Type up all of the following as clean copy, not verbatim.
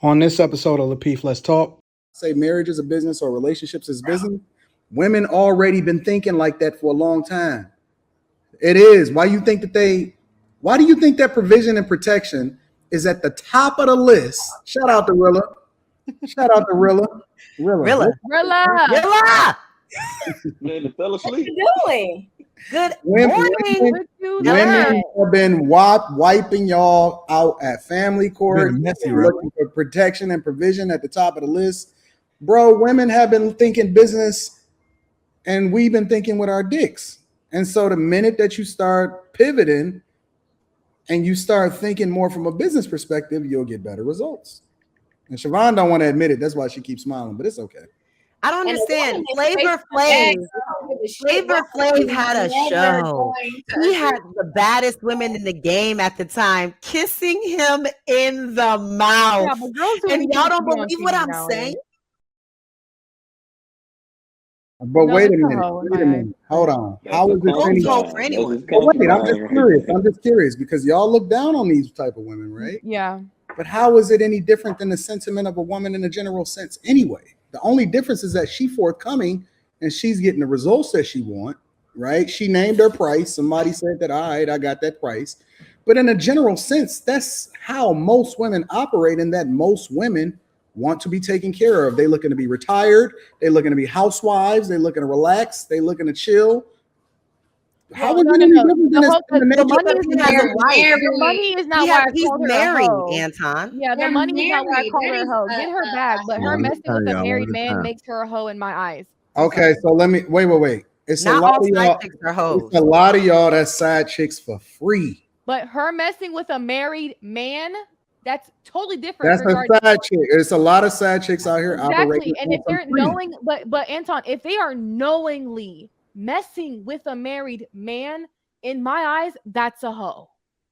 On this episode of Lapeef, Let's Talk. Say marriage is a business or relationships is business. Women already been thinking like that for a long time. It is. Why do you think that provision and protection is at the top of the list? Shout out to Rilla. Shout out to Rilla. Rilla. Man, fell asleep. What you doing? Good morning. Women have been wiping y'all out at family court, looking for protection and provision at the top of the list. Bro, women have been thinking business and we've been thinking with our dicks. And so the minute that you start pivoting and you start thinking more from a business perspective, you'll get better results. And Siobhan don't want to admit it. That's why she keeps smiling, but it's okay. I don't understand. Flavor Flav had a show. He had the baddest women in the game at the time kissing him in the mouth. Yeah, and y'all don't believe what I'm saying? But wait a minute. Hold on. How is this any? Wait, I'm just curious because y'all look down on these type of women, right? Yeah. But how is it any different than the sentiment of a woman in a general sense anyway? The only difference is that she's forthcoming and she's getting the results that she want, right? She named her price. Somebody said that, all right, I got that price. But in a general sense, that's how most women operate, and that most women want to be taken care of. They looking to be retired. They looking to be housewives. They looking to relax. They looking to chill. How is it any different than the money is not why I called her a hoe. Anton. Yeah, the money is not why I called her a hoe. Get her back, but her messing with a married man makes her a hoe in my eyes. Okay, so let me wait. It's a lot of y'all. It's a lot of y'all that's side chicks for free. But her messing with a married man, that's totally different. That's a side chick. There's a lot of side chicks out here operating. And if they're knowing, but Anton, if they are knowingly messing with a married man, in my eyes, that's a hoe.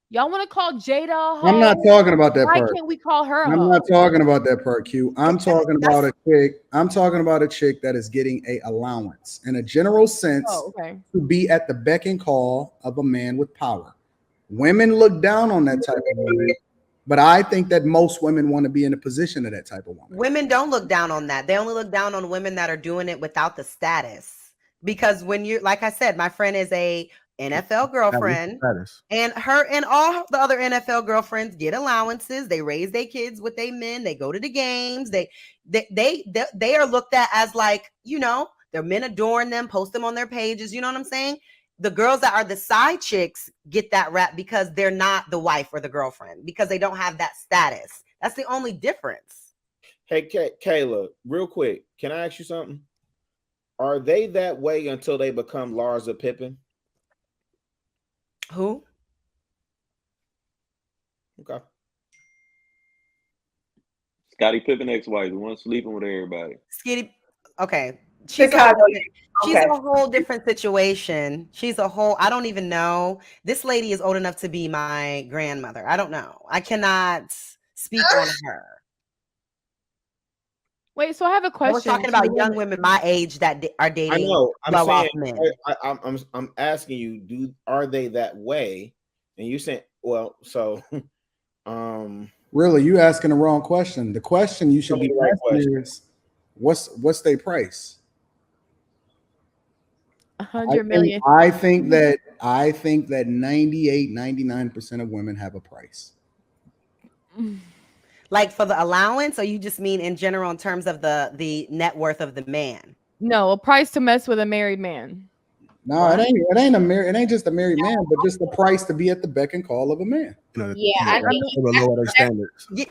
Y'all want to call Jada a hoe? I'm not talking about that part. Why can't we call her a hoe? I'm not talking about that part, Q. I'm talking about a chick. I'm talking about a chick that is getting a allowance in a general sense to be at the beck and call of a man with power. Women look down on that type of woman, but I think that most women want to be in a position of that type of woman. Women don't look down on that. They only look down on women that are doing it without the status. Because when you're, like I said, my friend is a NFL girlfriend, and her and all the other NFL girlfriends get allowances. They raise their kids with their men. They go to the games. They are looked at as like, you know, their men adorn them, post them on their pages. You know what I'm saying? The girls that are the side chicks get that rap because they're not the wife or the girlfriend, because they don't have that status. That's the only difference. Hey, Kayla, real quick, can I ask you something? Are they that way until they become Larsa Pippen? Who? Okay. Scottie Pippen ex-wife, the one sleeping with everybody. Okay. She's a whole different situation. I don't even know. This lady is old enough to be my grandmother. I don't know. I cannot speak on her. Wait, so I have a question. We're talking about young women my age that are dating. I know. I'm saying. I'm asking you. Are they that way? And you saying, well, so, Really, you asking the wrong question. The question you should be asking is, what's their price? 100 million. I think that 99% of women have a price. Like for the allowance, or you just mean in general in terms of the net worth of the man? No, a price to mess with a married man. No, it ain't just a married man, but just the price to be at the beck and call of a man. I think he's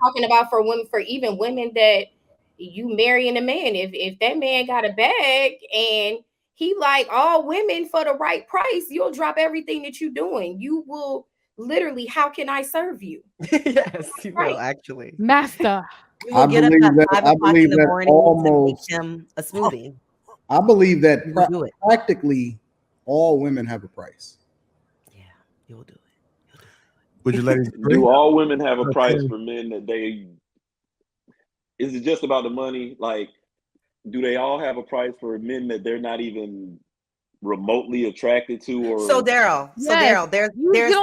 talking about for even women that you marrying a man. If that man got a bag and he like all women for the right price, you'll drop everything that you're doing. You will literally, how can I serve you? Yes, you will actually. Master. You will get up at 5 o'clock in the morning to make him a smoothie. I believe that practically all women have a price. Yeah, you'll do it. Would you let it do all women have a price for men that they? Is it just about the money? Like, do they all have a price for men that they're not even remotely attracted to? Or Daryl, there's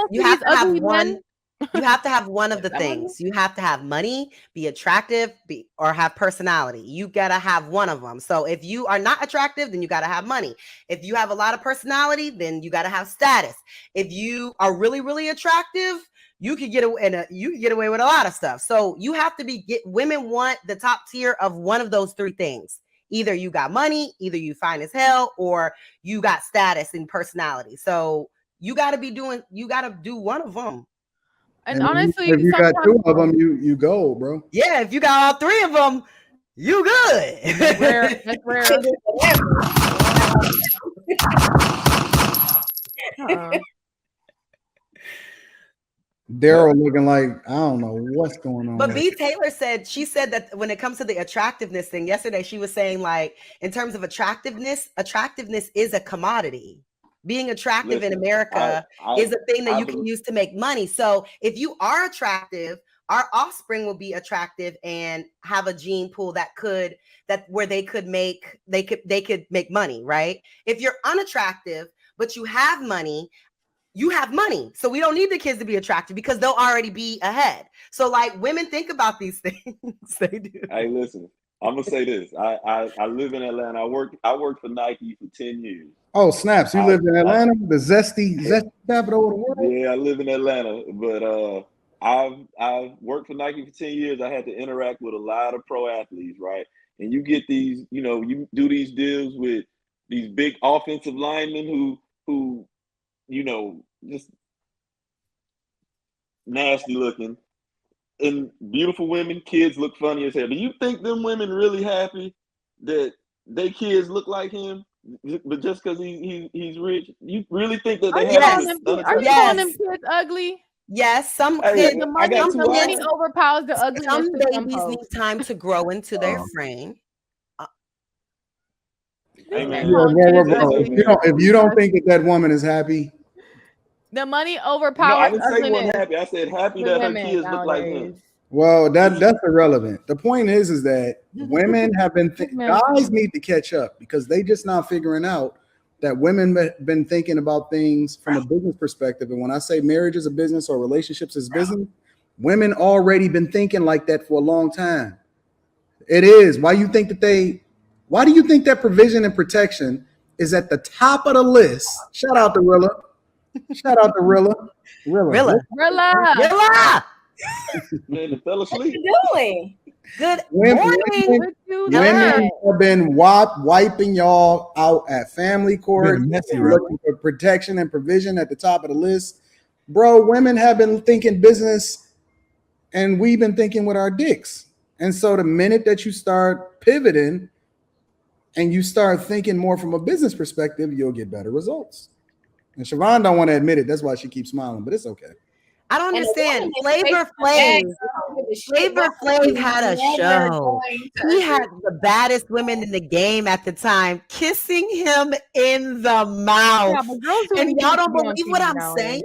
you have to have one. You have to have one of the things. You have to have money, be attractive, or have personality. You gotta have one of them. So if you are not attractive, then you gotta have money. If you have a lot of personality, then you gotta have status. If you are really, really attractive, you can get away with a lot of stuff. So you have to women want the top tier of one of those three things. Either you got money, either you fine as hell, or you got status and personality. So you gotta do one of them. And honestly, if you got two of them, you go, bro. Yeah, if you got all three of them, you good. That's rare. That's rare. Daryl looking like I don't know what's going on. But B. Taylor said that when it comes to the attractiveness thing yesterday, she was saying like in terms of attractiveness is a commodity. Being attractive in America is a thing that you can use to make money. So if you are attractive, our offspring will be attractive and have a gene pool where they could make money, right? If you're unattractive, but you have money, you have money. So we don't need the kids to be attractive because they'll already be ahead. So like women think about these things. They do. Hey, listen, I'm gonna say this. I live in Atlanta. I worked for Nike for 10 years. Oh, snaps. You lived in Atlanta, the zesty capital of the world? Yeah, I live in Atlanta. But I've worked for Nike for 10 years. I had to interact with a lot of pro athletes, right? And you get these, you do these deals with these big offensive linemen who just nasty looking, and beautiful women, kids look funny as hell. Do you think them women really happy that they kids look like him? But just because he's rich, you really think that they are you calling them kids ugly? Yes, some kids. The money overpowers the ugliness. Some babies need time to grow into their frame. If you don't think that woman is happy, the money overpowers. No, I didn't say one happy. I said happy that her kids look like him. Well, that's irrelevant. The point is that women have been guys need to catch up because they just now figuring out that women have been thinking about things from a business perspective. And when I say marriage is a business or relationships is business, women already been thinking like that for a long time. It is. Why do you think that provision and protection is at the top of the list? Shout out to Rilla. Shout out to Rilla. Man, the fell asleep. What you doing? Good morning. Women have been wiping y'all out at family court, looking for protection and provision at the top of the list. Bro, women have been thinking business and we've been thinking with our dicks. And so the minute that you start pivoting and you start thinking more from a business perspective, you'll get better results. And Siobhan don't want to admit it. That's why she keeps smiling, but it's okay. I don't understand. Flavor Flav had a show. He had the baddest women in the game at the time kissing him in the mouth. And y'all don't believe what I'm saying?